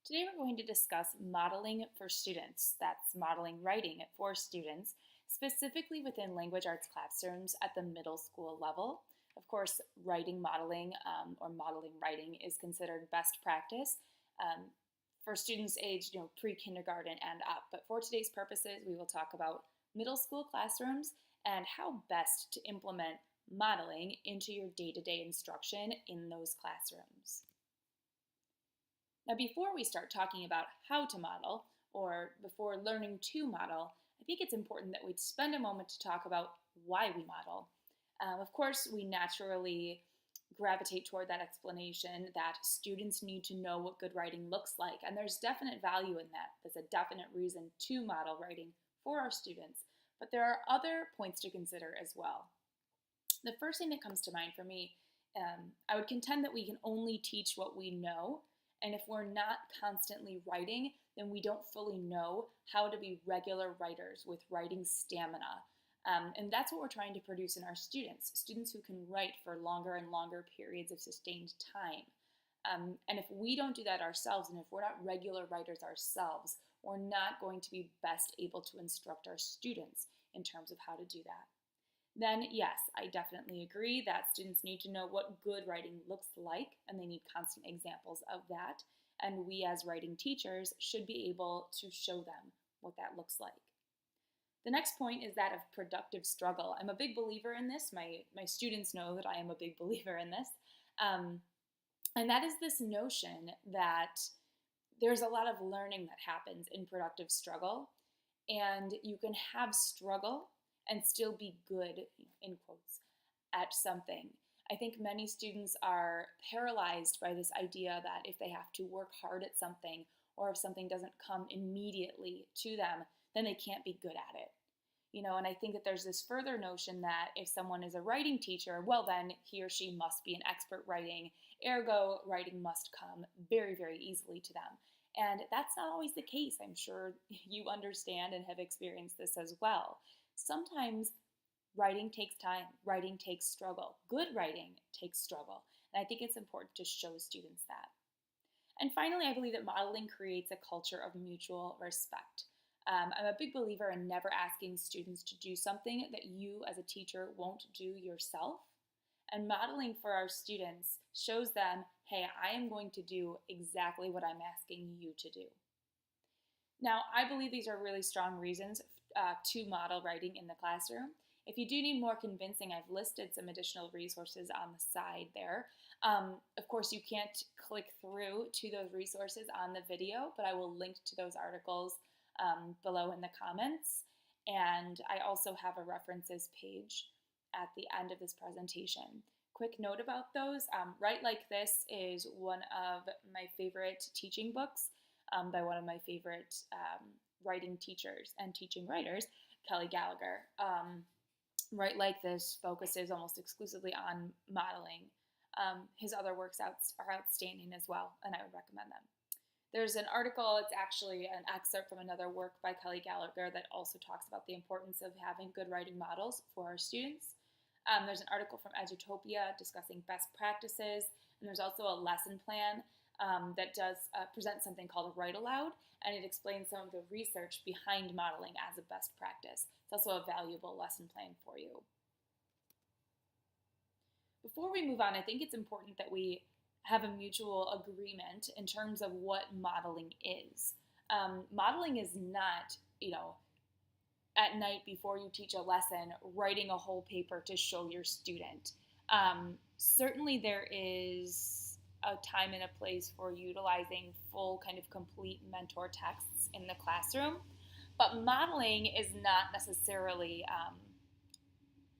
Today we're going to discuss modeling for students. That's modeling writing for students, specifically within language arts classrooms at the middle school level. Of course, writing modeling or modeling writing is considered best practice for students aged pre-kindergarten and up. But for today's purposes, we will talk about middle school classrooms and how best to implement modeling into your day-to-day instruction in those classrooms. Now, before we start talking about how to model, or before learning to model, I think it's important that we spend a moment to talk about why we model. Of course, we naturally gravitate toward that explanation that students need to know what good writing looks like, and there's definite value in that. There's a definite reason to model writing for our students, but there are other points to consider as well. The first thing that comes to mind for me, I would contend that we can only teach what we know. And if we're not constantly writing, then we don't fully know how to be regular writers with writing stamina. And that's what we're trying to produce in our students who can write for longer and longer periods of sustained time. And if we don't do that ourselves, and if we're not regular writers ourselves, we're not going to be best able to instruct our students in terms of how to do that. Then yes, I definitely agree that students need to know what good writing looks like, and they need constant examples of that. And we as writing teachers should be able to show them what that looks like. The next point is that of productive struggle. I'm a big believer in this. My students know that I am a big believer in this. And that is this notion that there's a lot of learning that happens in productive struggle, and you can have struggle and still be good, in quotes, at something. I think many students are paralyzed by this idea that if they have to work hard at something, or if something doesn't come immediately to them, then they can't be good at it. And I think that there's this further notion that if someone is a writing teacher, well then he or she must be an expert writing, ergo writing must come very, very easily to them. And that's not always the case. I'm sure you understand and have experienced this as well. Sometimes writing takes time, writing takes struggle. Good writing takes struggle. And I think it's important to show students that. And finally, I believe that modeling creates a culture of mutual respect. I'm a big believer in never asking students to do something that you as a teacher won't do yourself. And modeling for our students shows them, hey, I am going to do exactly what I'm asking you to do. Now, I believe these are really strong reasons to model writing in the classroom. If you do need more convincing, I've listed some additional resources on the side there. Of course, you can't click through to those resources on the video, but I will link to those articles below in the comments. And I also have a references page at the end of this presentation. Quick note about those, Write Like This is one of my favorite teaching books by one of my favorite writing teachers and teaching writers, Kelly Gallagher. Write Like This focuses almost exclusively on modeling. His other works are outstanding as well, and I would recommend them. There's an article, it's actually an excerpt from another work by Kelly Gallagher that also talks about the importance of having good writing models for our students. There's an article from Edutopia discussing best practices, and there's also a lesson plan that does present something called a write aloud, and it explains some of the research behind modeling as a best practice. It's also a valuable lesson plan for you. Before we move on, I think it's important that we have a mutual agreement in terms of what modeling is. Modeling is not, at night before you teach a lesson, writing a whole paper to show your student. Certainly there is a time and a place for utilizing full kind of complete mentor texts in the classroom, but modeling is not necessarily,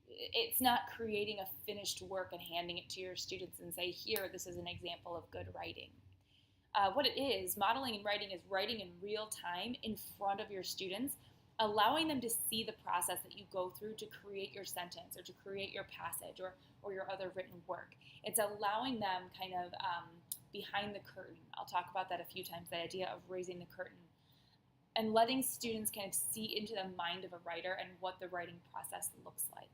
it's not creating a finished work and handing it to your students and say, here, this is an example of good writing. What it is, modeling and writing is writing in real time in front of your students, allowing them to see the process that you go through to create your sentence or to create your passage or your other written work. It's allowing them kind of behind the curtain. I'll talk about that a few times, that idea of raising the curtain, and letting students kind of see into the mind of a writer and what the writing process looks like.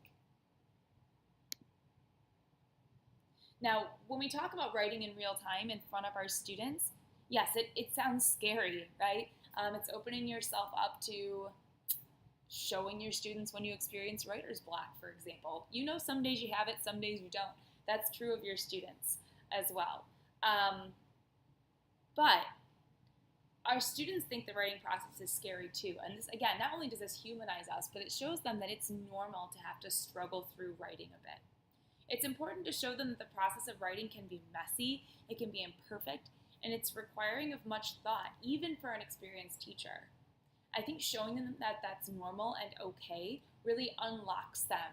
Now, when we talk about writing in real time in front of our students, Yes, it sounds scary, right? It's opening yourself up to showing your students when you experience writer's block, for example. You know, some days you have it, some days you don't. That's true of your students as well. But our students think the writing process is scary too. And this, again, not only does this humanize us, but it shows them that it's normal to have to struggle through writing a bit. It's important to show them that the process of writing can be messy, it can be imperfect, and it's requiring of much thought, even for an experienced teacher. I think showing them that that's normal and okay really unlocks them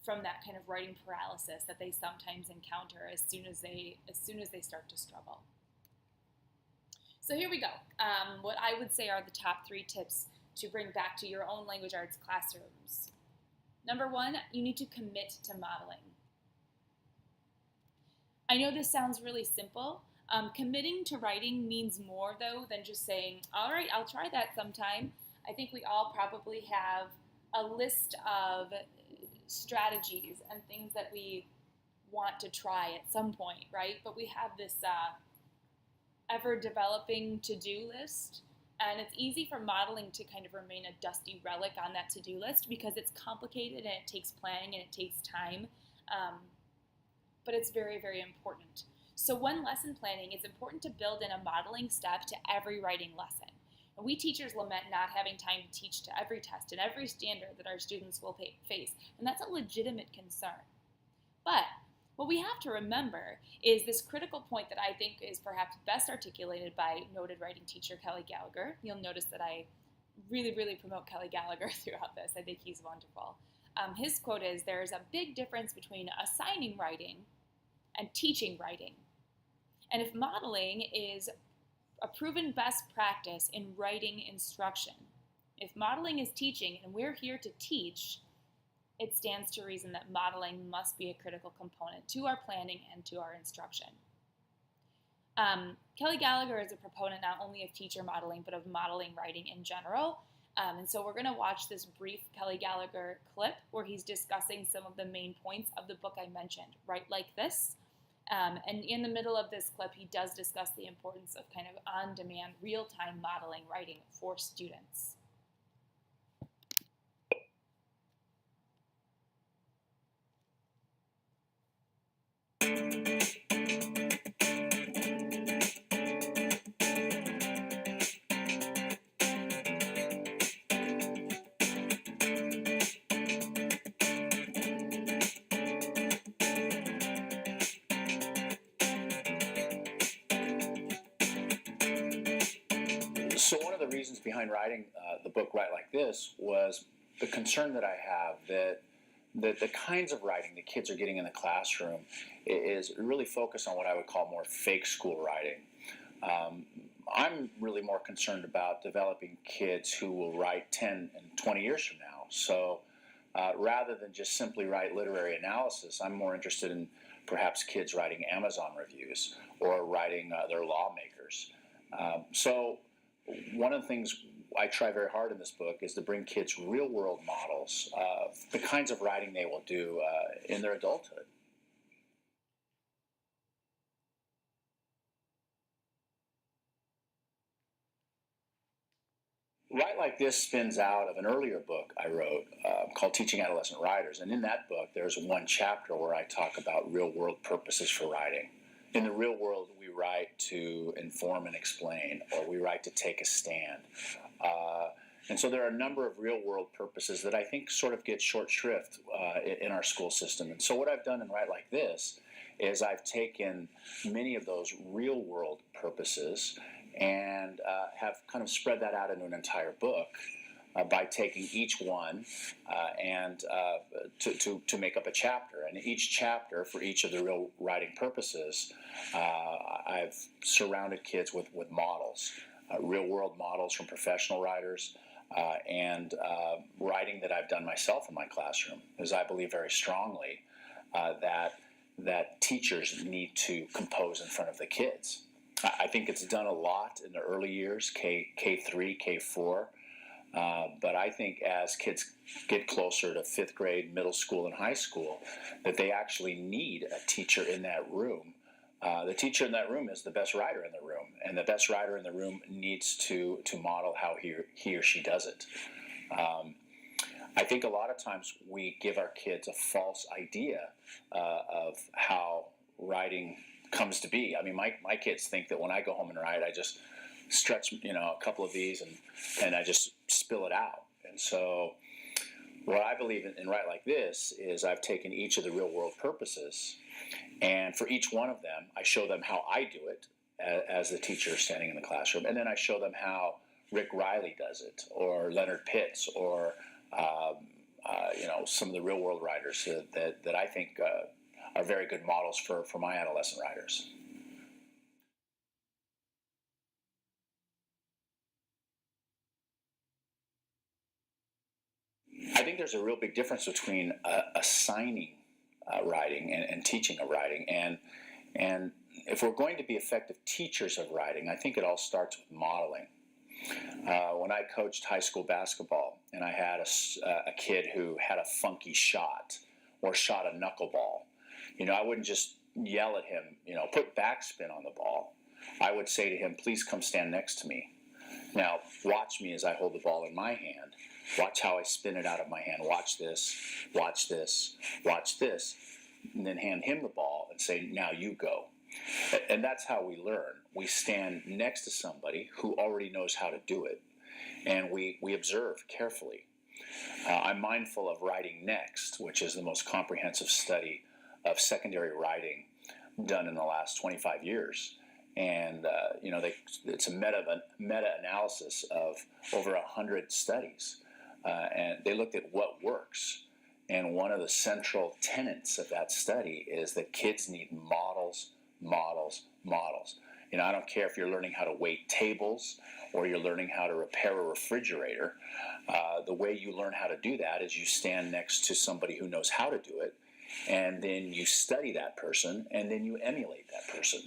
from that kind of writing paralysis that they sometimes encounter as soon as they start to struggle. So here we go. What I would say are the top 3 tips to bring back to your own language arts classrooms. Number 1, you need to commit to modeling. I know this sounds really simple. Committing to writing means more, though, than just saying, all right, I'll try that sometime. I think we all probably have a list of strategies and things that we want to try at some point, right? But we have this ever-developing to-do list, and it's easy for modeling to kind of remain a dusty relic on that to-do list because it's complicated and it takes planning and it takes time, but it's very, very important. So when lesson planning, it's important to build in a modeling step to every writing lesson. And we teachers lament not having time to teach to every test and every standard that our students will face, and that's a legitimate concern. But what we have to remember is this critical point that I think is perhaps best articulated by noted writing teacher Kelly Gallagher. You'll notice that I really, really promote Kelly Gallagher throughout this. I think he's wonderful. His quote is, "There's a big difference between assigning writing and teaching writing. And if modeling is a proven best practice in writing instruction, if modeling is teaching and we're here to teach, it stands to reason that modeling must be a critical component to our planning and to our instruction." Kelly Gallagher is a proponent not only of teacher modeling, but of modeling writing in general. And so we're going to watch this brief Kelly Gallagher clip where he's discussing some of the main points of the book I mentioned, Write Like This. And in the middle of this clip, he does discuss the importance of kind of on-demand, real-time modeling writing for students. So one of the reasons behind writing the book Write Like This was the concern that I have that the kinds of writing the kids are getting in the classroom is really focused on what I would call more fake school writing. I'm really more concerned about developing kids who will write 10 and 20 years from now. So rather than just simply write literary analysis, I'm more interested in perhaps kids writing Amazon reviews or writing their lawmakers. So one of the things I try very hard in this book is to bring kids real-world models of the kinds of writing they will do in their adulthood. Write Like This spins out of an earlier book I wrote called Teaching Adolescent Writers. And in that book, there's one chapter where I talk about real-world purposes for writing. In the real world, we write to inform and explain, or we write to take a stand. And so there are a number of real-world purposes that I think sort of get short shrift in our school system. And so what I've done in Write Like This is I've taken many of those real-world purposes and have kind of spread that out into an entire book by taking each one and to make up a chapter. And each chapter for each of the real writing purposes, I've surrounded kids with models, real-world models from professional writers, and writing that I've done myself in my classroom, because I believe very strongly that teachers need to compose in front of the kids. I think it's done a lot in the early years, K3, K4, but I think as kids get closer to 5th grade, middle school, and high school, that they actually need a teacher in that room the teacher in that room is the best writer in the room, and the best writer in the room needs to model how he or she does it. I think a lot of times we give our kids a false idea of how writing comes to be. I mean, my kids think that when I go home and write, I just stretch, a couple of these and I just spill it out. And so what I believe in Write Like This is I've taken each of the real world purposes, and for each one of them, I show them how I do it as the teacher standing in the classroom, and then I show them how Rick Riley does it, or Leonard Pitts, or some of the real world writers that I think are very good models for my adolescent writers. I think there's a real big difference between assigning writing and teaching of writing, and if we're going to be effective teachers of writing, I think it all starts with modeling. When I coached high school basketball and I had a kid who had a funky shot or shot a knuckleball, I wouldn't just yell at him, put backspin on the ball. I would say to him, please come stand next to me. Now, watch me as I hold the ball in my hand. Watch how I spin it out of my hand. Watch this, watch this, watch this. And then hand him the ball and say, now you go. And that's how we learn. We stand next to somebody who already knows how to do it, and we observe carefully. I'm mindful of Writing Next, which is the most comprehensive study of secondary writing done in the last 25 years. And, it's a meta-analysis of over 100 studies. And they looked at what works. And one of the central tenets of that study is that kids need models, models, models. I don't care if you're learning how to wait tables or you're learning how to repair a refrigerator. The way you learn how to do that is you stand next to somebody who knows how to do it, and then you study that person, and then you emulate that person.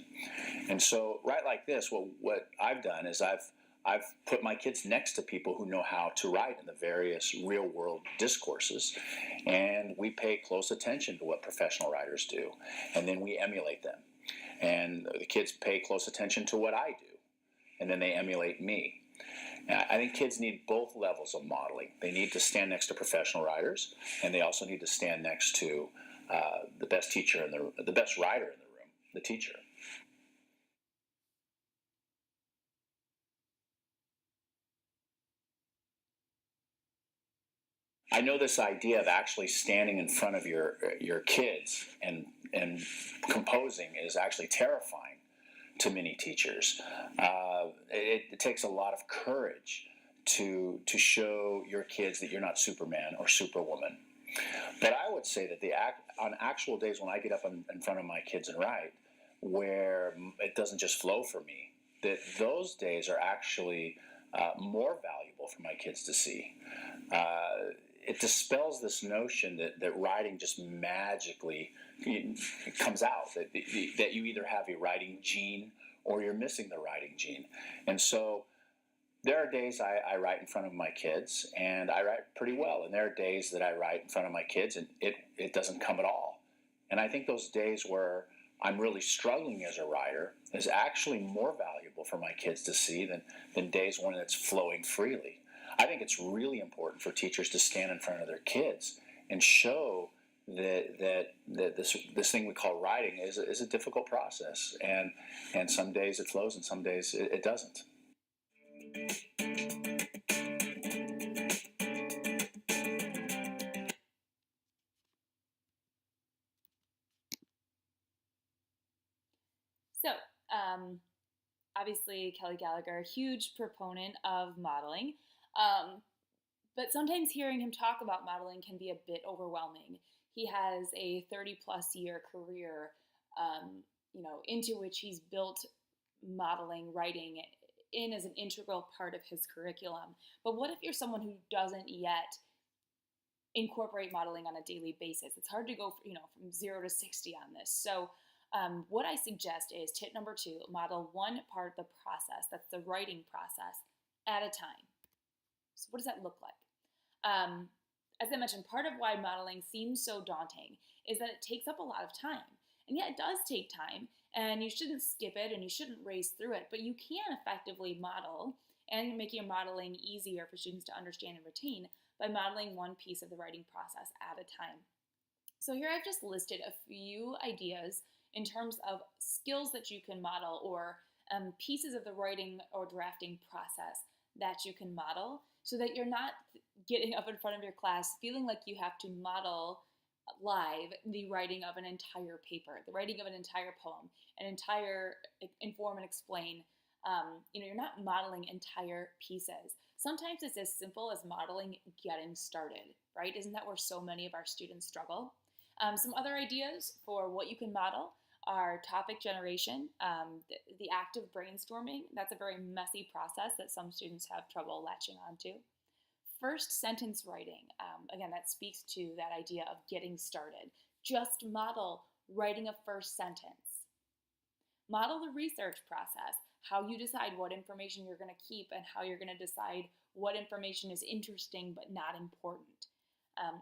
And so, Write Like This, what I've done is I've put my kids next to people who know how to write in the various real-world discourses, and we pay close attention to what professional writers do, and then we emulate them. And the kids pay close attention to what I do, and then they emulate me. Now, I think kids need both levels of modeling. They need to stand next to professional writers, and they also need to stand next to the best teacher the best writer in the room, the teacher. I know this idea of actually standing in front of your kids and composing is actually terrifying to many teachers. It takes a lot of courage to show your kids that you're not Superman or Superwoman. But I would say that on actual days when I get up in front of my kids and write, where it doesn't just flow for me, that those days are actually more valuable for my kids to see. It dispels this notion that writing just magically comes out, that you either have a writing gene or you're missing the writing gene. And so there are days I write in front of my kids, and I write pretty well. And there are days that I write in front of my kids, and it doesn't come at all. And I think those days where I'm really struggling as a writer is actually more valuable for my kids to see than days when it's flowing freely. I think it's really important for teachers to stand in front of their kids and show that this thing we call writing is a difficult process, and some days it flows and some days it doesn't. So, obviously, Kelly Gallagher, a huge proponent of modeling, but sometimes hearing him talk about modeling can be a bit overwhelming. He has a 30-plus year career, into which he's built modeling, writing in as an integral part of his curriculum. But what if you're someone who doesn't yet incorporate modeling on a daily basis? It's hard to go, from 0 to 60 on this. So what I suggest is tip number 2, model one part of the process, that's the writing process, at a time. So what does that look like? As I mentioned, part of why modeling seems so daunting is that it takes up a lot of time. And yeah, it does take time, And you shouldn't skip it and you shouldn't race through it, but you can effectively model and make your modeling easier for students to understand and retain by modeling one piece of the writing process at a time. So here I've just listed a few ideas in terms of skills that you can model, or pieces of the writing or drafting process that you can model, so that you're not getting up in front of your class feeling like you have to model live the writing of an entire paper, the writing of an entire poem, an entire inform and explain. You're not modeling entire pieces. Sometimes it's as simple as modeling getting started, right? Isn't that where so many of our students struggle? Some other ideas for what you can model are topic generation, the act of brainstorming. That's a very messy process that some students have trouble latching onto. First sentence writing, again, that speaks to that idea of getting started. Just model writing a first sentence. Model the research process, how you decide what information you're going to keep and how you're going to decide what information is interesting but not important.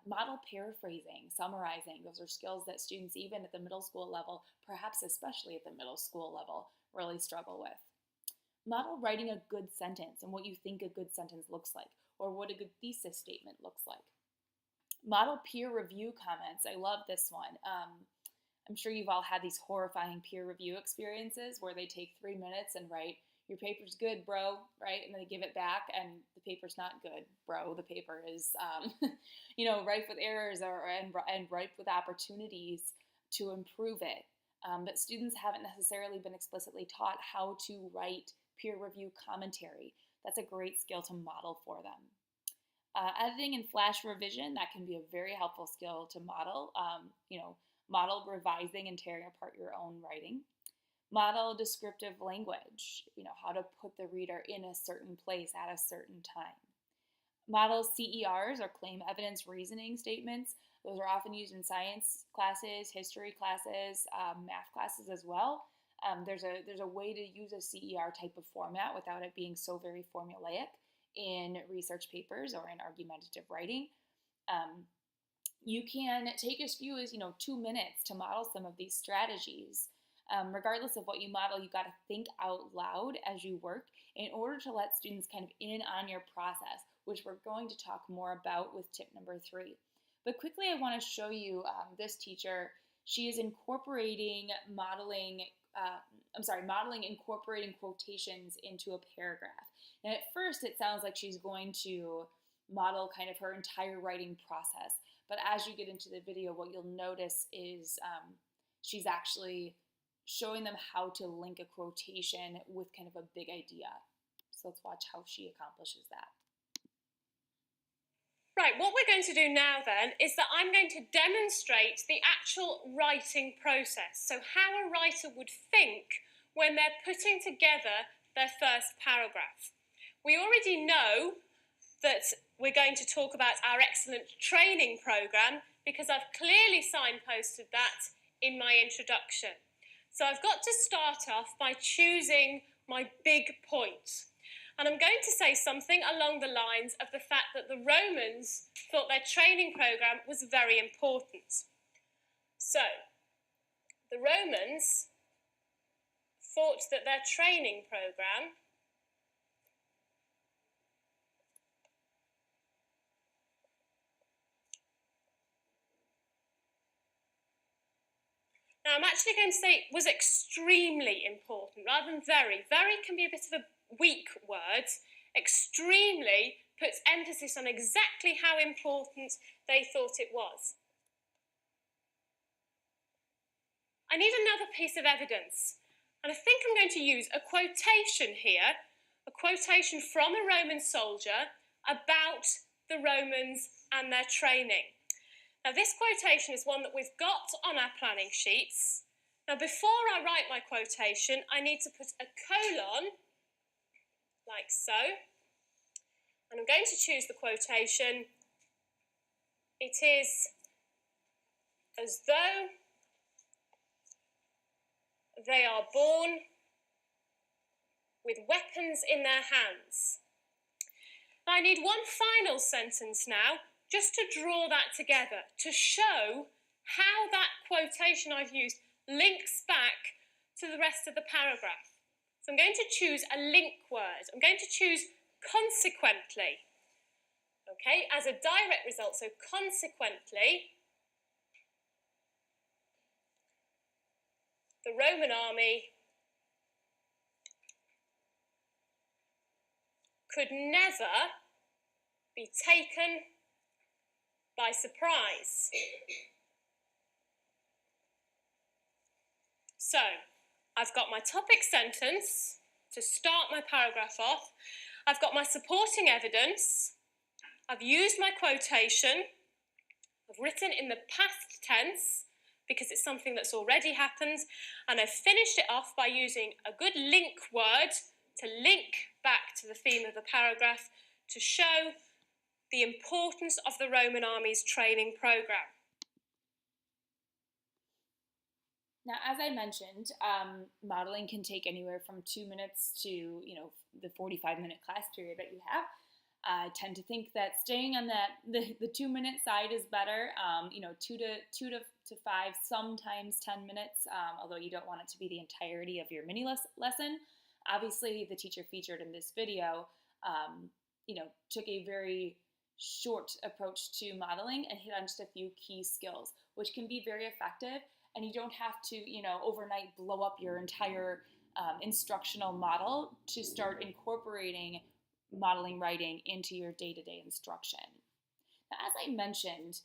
Model paraphrasing, summarizing. Those are skills that students, even at the middle school level, perhaps especially at the middle school level, really struggle with. Model writing a good sentence and what you think a good sentence looks like, or what a good thesis statement looks like. Model peer review comments. I love this one. I'm sure you've all had these horrifying peer review experiences where they take 3 minutes and write, "Your paper's good, bro," right? And then they give it back and the paper's not good, bro. The paper is, rife with errors and ripe with opportunities to improve it. But students haven't necessarily been explicitly taught how to write peer review commentary. That's a great skill to model for them. Editing and flash revision, that can be a very helpful skill to model. Model revising and tearing apart your own writing. Model descriptive language, how to put the reader in a certain place at a certain time. Model CERs, or claim evidence reasoning statements. Those are often used in science classes, history classes, math classes as well. There's a way to use a CER type of format without it being so very formulaic in research papers or in argumentative writing. You can take as few as 2 minutes to model some of these strategies. Regardless of what you model, you got to think out loud as you work in order to let students kind of in on your process, which we're going to talk more about with tip number 3. But quickly, I want to show you this teacher. She is incorporating modeling incorporating quotations into a paragraph. And at first, it sounds like she's going to model kind of her entire writing process. But as you get into the video, what you'll notice is she's actually showing them how to link a quotation with kind of a big idea. So let's watch how she accomplishes that. Right, what we're going to do now then is that I'm going to demonstrate the actual writing process. So how a writer would think when they're putting together their first paragraph. We already know that we're going to talk about our excellent training programme because I've clearly signposted that in my introduction. So I've got to start off by choosing my big point. And I'm going to say something along the lines of the fact that the Romans thought their training programme was very important. So, the Romans thought that their training programme Now, I'm actually going to say was extremely important, rather than very. Very can be a bit of a weak word. Extremely puts emphasis on exactly how important they thought it was. I need another piece of evidence, and I think I'm going to use a quotation here, a quotation from a Roman soldier about the Romans and their training. Now, this quotation is one that we've got on our planning sheets. Now, before I write my quotation, I need to put a colon, like so. And I'm going to choose the quotation. It is as though they are born with weapons in their hands. Now, I need one final sentence now, just to draw that together, to show how that quotation I've used links back to the rest of the paragraph. So I'm going to choose a link word. I'm going to choose consequently, okay, as a direct result. So consequently, the Roman army could never be taken by surprise. So, I've got my topic sentence to start my paragraph off. I've got my supporting evidence. I've used my quotation. I've written in the past tense because it's something that's already happened. And I've finished it off by using a good link word to link back to the theme of the paragraph to show the importance of the Roman army's training programme. Now, as I mentioned, modeling can take anywhere from 2 minutes to, the 45-minute class period that you have. I tend to think that staying on the 2-minute side is better. 2 to 5, sometimes 10 minutes, although you don't want it to be the entirety of your mini lesson. Obviously, the teacher featured in this video, took a very short approach to modeling and hit on just a few key skills, which can be very effective. And you don't have to, overnight blow up your entire instructional model to start incorporating modeling writing into your day-to-day instruction. Now, as I mentioned,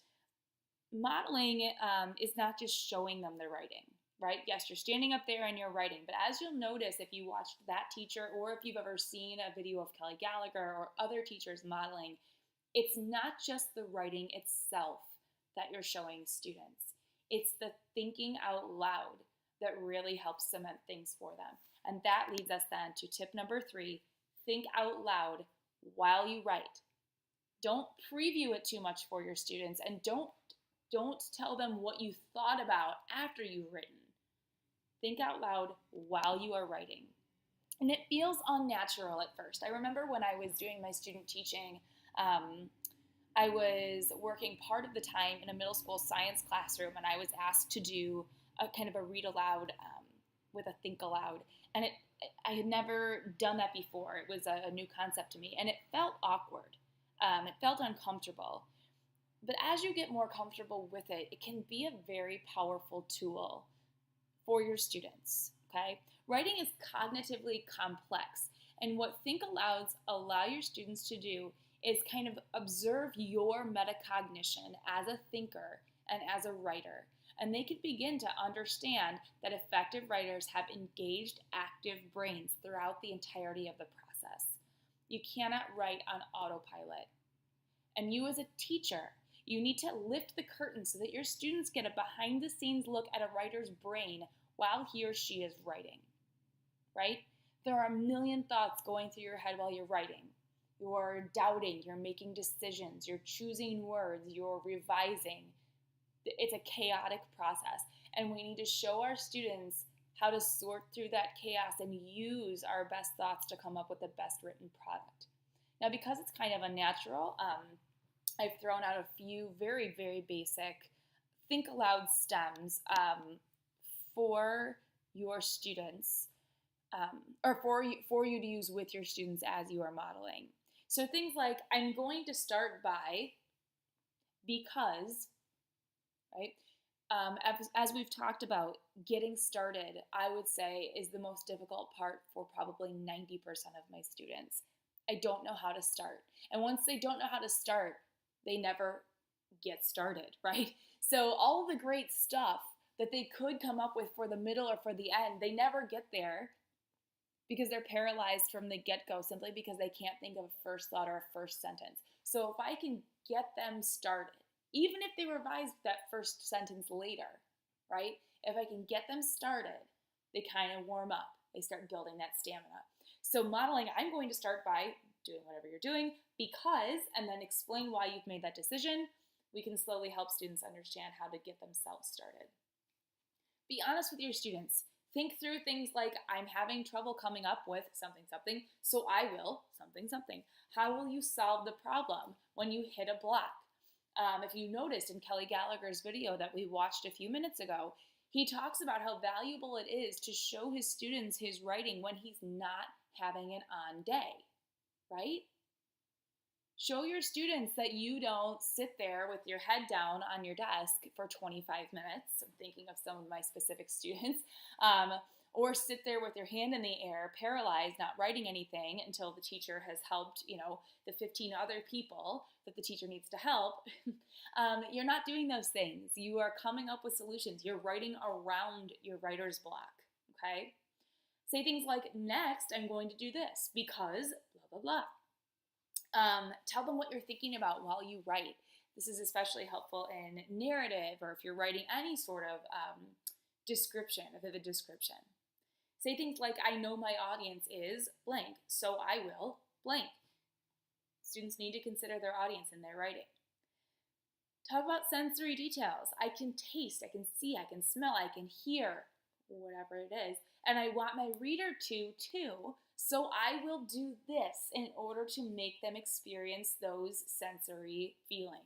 modeling is not just showing them the writing, right? Yes, you're standing up there and you're writing, but as you'll notice if you watched that teacher or if you've ever seen a video of Kelly Gallagher or other teachers modeling, it's not just the writing itself that you're showing students. It's the thinking out loud that really helps cement things for them. And that leads us then to tip number 3, think out loud while you write. Don't preview it too much for your students, and don't tell them what you thought about after you've written. Think out loud while you are writing. And it feels unnatural at first. I remember when I was doing my student teaching, I was working part of the time in a middle school science classroom, and I was asked to do a kind of a read aloud with a think aloud. And I had never done that before. It was a new concept to me, and it felt awkward. It felt uncomfortable. But as you get more comfortable with it, it can be a very powerful tool for your students, okay? Writing is cognitively complex, and what think alouds allow your students to do is kind of observe your metacognition as a thinker and as a writer. And they could begin to understand that effective writers have engaged, active brains throughout the entirety of the process. You cannot write on autopilot. And you as a teacher, you need to lift the curtain so that your students get a behind-the-scenes look at a writer's brain while he or she is writing, right? There are a million thoughts going through your head while you're writing. You're doubting, you're making decisions, you're choosing words, you're revising. It's a chaotic process, and we need to show our students how to sort through that chaos and use our best thoughts to come up with the best written product. Now, because it's kind of unnatural, I've thrown out a few very, very basic think aloud stems for your students, or for you to use with your students as you are modeling. So things like, I'm going to start by, because, right? As we've talked about, getting started, I would say, is the most difficult part for probably 90% of my students. I don't know how to start. And once they don't know how to start, they never get started, right? So all the great stuff that they could come up with for the middle or for the end, they never get there because they're paralyzed from the get-go simply because they can't think of a first thought or a first sentence. So if I can get them started, even if they revise that first sentence later, right? If I can get them started, they kind of warm up. They start building that stamina. So modeling, I'm going to start by doing whatever you're doing because, and then explain why you've made that decision. We can slowly help students understand how to get themselves started. Be honest with your students. Think through things like, I'm having trouble coming up with something, something, so I will something, something. How will you solve the problem when you hit a block? If you noticed in Kelly Gallagher's video that we watched a few minutes ago, He talks about how valuable it is to show his students his writing when he's not having an on day, right? Show your students that you don't sit there with your head down on your desk for 25 minutes. I'm thinking of some of my specific students. Or sit there with your hand in the air, paralyzed, not writing anything until the teacher has helped, the 15 other people that the teacher needs to help. You're not doing those things. You are coming up with solutions. You're writing around your writer's block, okay? Say things like, next, I'm going to do this because blah, blah, blah. Tell them what you're thinking about while you write. This is especially helpful in narrative or if you're writing any sort of description, a vivid description. Say things like, I know my audience is blank, so I will blank. Students need to consider their audience in their writing. Talk about sensory details. I can taste, I can see, I can smell, I can hear, whatever it is. And I want my reader to too, so I will do this in order to make them experience those sensory feelings.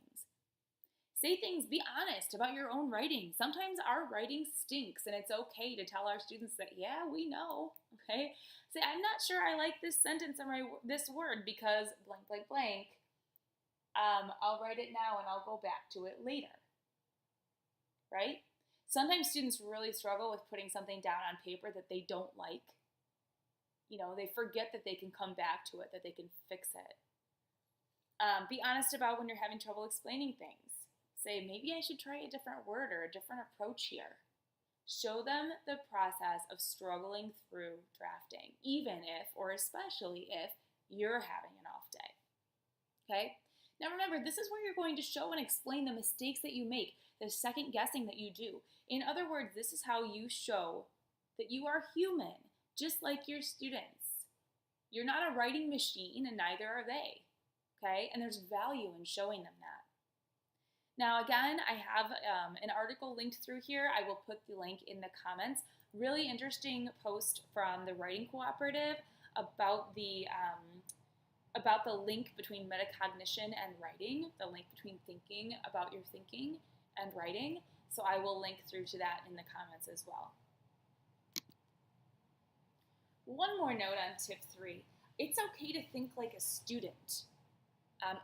Say things, be honest about your own writing. Sometimes our writing stinks, and it's okay to tell our students that, yeah, we know, okay? Say, I'm not sure I like this sentence or this word because blank, blank, blank. I'll write it now and I'll go back to it later, right? Sometimes students really struggle with putting something down on paper that they don't like. They forget that they can come back to it, that they can fix it. Be honest about when you're having trouble explaining things. Say, maybe I should try a different word or a different approach here. Show them the process of struggling through drafting, even if, or especially if, you're having an off day. Okay? Now remember, this is where you're going to show and explain the mistakes that you make, the second guessing that you do. In other words, this is how you show that you are human, just like your students. You're not a writing machine, and neither are they. Okay? And there's value in showing them that. Now, again, I have an article linked through here. I will put the link in the comments. Really interesting post from the Writing Cooperative about the link between metacognition and writing, the link between thinking about your thinking and writing. So I will link through to that in the comments as well. One more note on tip 3. It's okay to think like a student.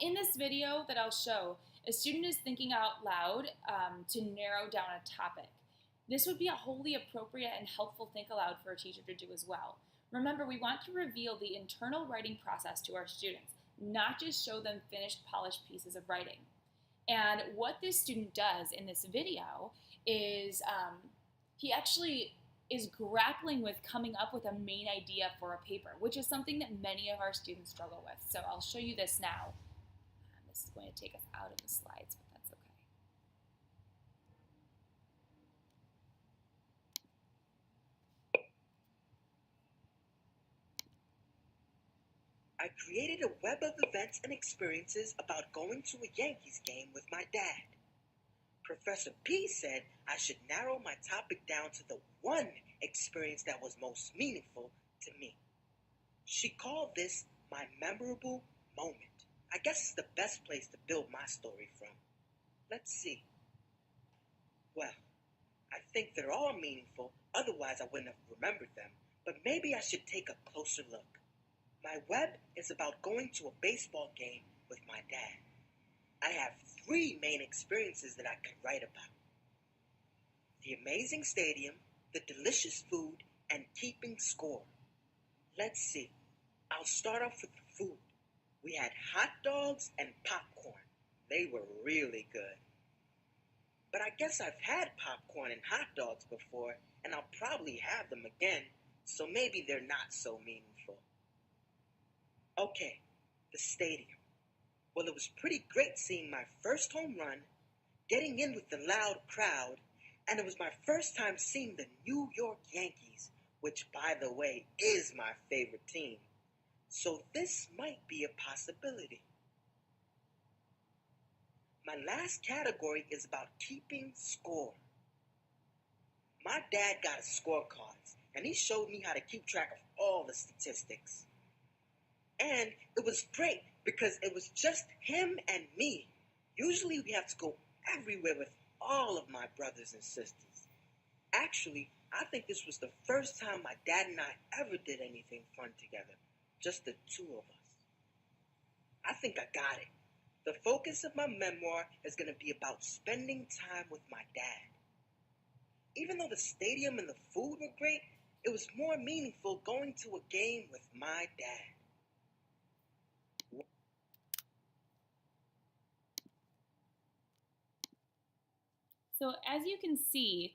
In this video that I'll show, a student is thinking out loud to narrow down a topic. This would be a wholly appropriate and helpful think aloud for a teacher to do as well. Remember, we want to reveal the internal writing process to our students, not just show them finished, polished pieces of writing. And what this student does in this video is he actually is grappling with coming up with a main idea for a paper, which is something that many of our students struggle with. So I'll show you this now. This is going to take us out of the slides, but that's okay. I created a web of events and experiences about going to a Yankees game with my dad. Professor P said I should narrow my topic down to the one experience that was most meaningful to me. She called this my memorable moment. I guess it's the best place to build my story from. Let's see. Well, I think they're all meaningful, otherwise I wouldn't have remembered them, but maybe I should take a closer look. My web is about going to a baseball game with my dad. I have 3 main experiences that I could write about. The amazing stadium, the delicious food, and keeping score. Let's see. I'll start off with the food. We had hot dogs and popcorn. They were really good. But I guess I've had popcorn and hot dogs before, and I'll probably have them again, so maybe they're not so meaningful. Okay, the stadium. Well, it was pretty great seeing my first home run, getting in with the loud crowd, and it was my first time seeing the New York Yankees, which, by the way, is my favorite team. So this might be a possibility. My last category is about keeping score. My dad got us scorecards, and he showed me how to keep track of all the statistics. And it was great because it was just him and me. Usually we have to go everywhere with all of my brothers and sisters. Actually, I think this was the first time my dad and I ever did anything fun together, just the two of us. I think I got it. The focus of my memoir is going to be about spending time with my dad. Even though the stadium and the food were great, it was more meaningful going to a game with my dad. So as you can see,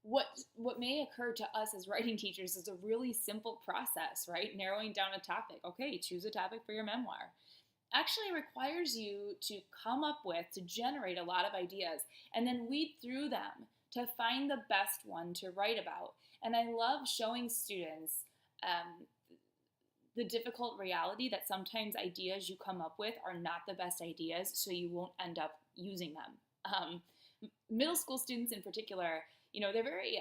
what may occur to us as writing teachers is a really simple process, right? Narrowing down a topic. Okay, choose a topic for your memoir. Actually requires you to come up with, to generate a lot of ideas, and then weed through them to find the best one to write about. And I love showing students the difficult reality that sometimes ideas you come up with are not the best ideas, so you won't end up using them. Middle school students in particular, they're very,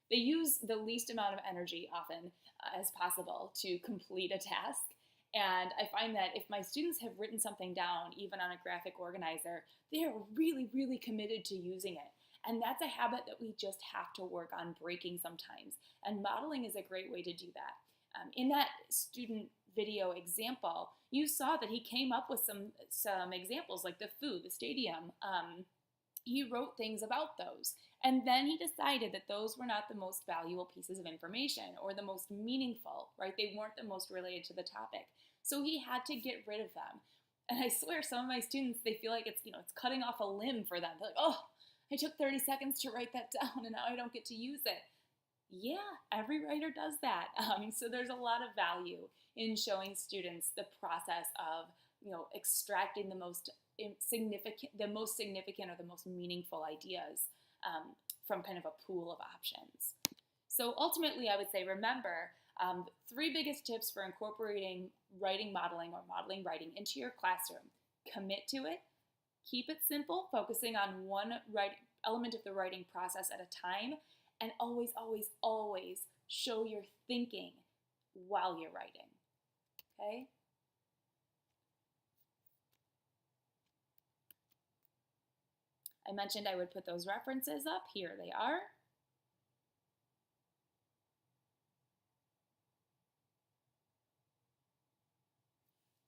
they use the least amount of energy often as possible to complete a task. And I find that if my students have written something down, even on a graphic organizer, they are really, really committed to using it. And that's a habit that we just have to work on breaking sometimes. And modeling is a great way to do that. In that student video example, you saw that he came up with some examples like the food, the stadium. He wrote things about those. And then he decided that those were not the most valuable pieces of information or the most meaningful, right? They weren't the most related to the topic. So he had to get rid of them. And I swear some of my students, they feel like it's cutting off a limb for them. They're like, oh, I took 30 seconds to write that down and now I don't get to use it. Yeah, every writer does that. So there's a lot of value in showing students the process of, extracting the most significant or the most meaningful ideas from kind of a pool of options. So ultimately, I would say, remember, 3 biggest tips for incorporating writing modeling or modeling writing into your classroom. Commit to it. Keep it simple, focusing on one element of the writing process at a time. And always, always, always show your thinking while you're writing, okay? I mentioned I would put those references up. Here they are.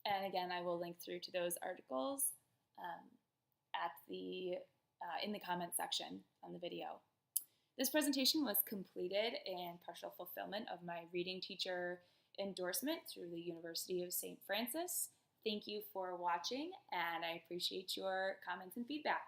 And again, I will link through to those articles in the comment section on the video. This presentation was completed in partial fulfillment of my Reading Teacher Endorsement through the University of St. Francis. Thank you for watching, and I appreciate your comments and feedback.